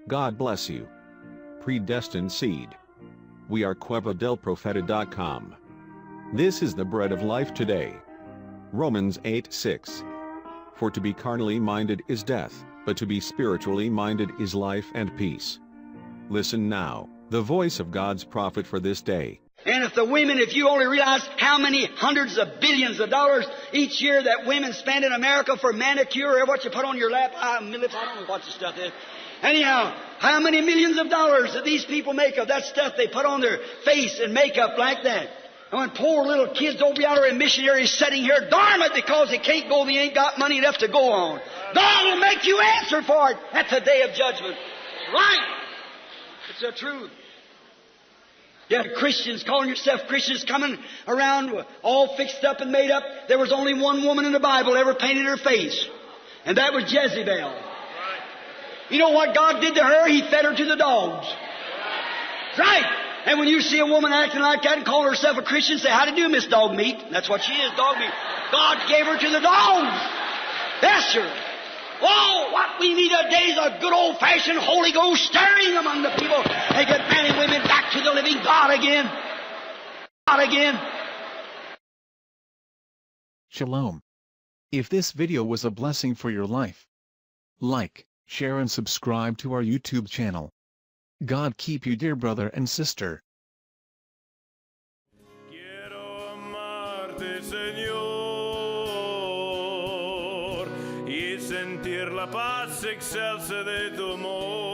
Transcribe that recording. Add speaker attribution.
Speaker 1: God bless you. Predestined seed. We are cuevadelprofeta.com. This is the bread of life today. Romans 8:6. For to be carnally minded is death, but to be spiritually minded is life and peace. Listen now, the voice of God's prophet for this day.
Speaker 2: And if you only realize how many hundreds of billions of dollars each year that women spend in America for manicure, or what you put on your lap, I don't know what the stuff is. Anyhow, how many millions of dollars that these people make of that stuff they put on their face and makeup like that. And when poor little kids over yonder and missionaries sitting here dormant because they can't go, they ain't got money enough to go on. God will make you answer for it at the day of judgment. Right. It's the truth. You had Christians, calling yourself Christians, coming around all fixed up and made up. There was only one woman in the Bible ever painted her face, and that was Jezebel. You know what God did to her? He fed her to the dogs. Right. And when you see a woman acting like that and calling herself a Christian, say, "How do you do, Miss Dog Meat?" That's what she is, dog meat. God gave her to the dogs. Yes, sir. Oh, what we need today is a good old-fashioned Holy Ghost stirring among the people. They get men and women back to the living God again. God again.
Speaker 3: Shalom. If this video was a blessing for your life, like, share and subscribe to our YouTube channel. God keep you, dear brother and sister.
Speaker 4: Quiero amarte, Señor, y sentir la paz excelsa de tu amor.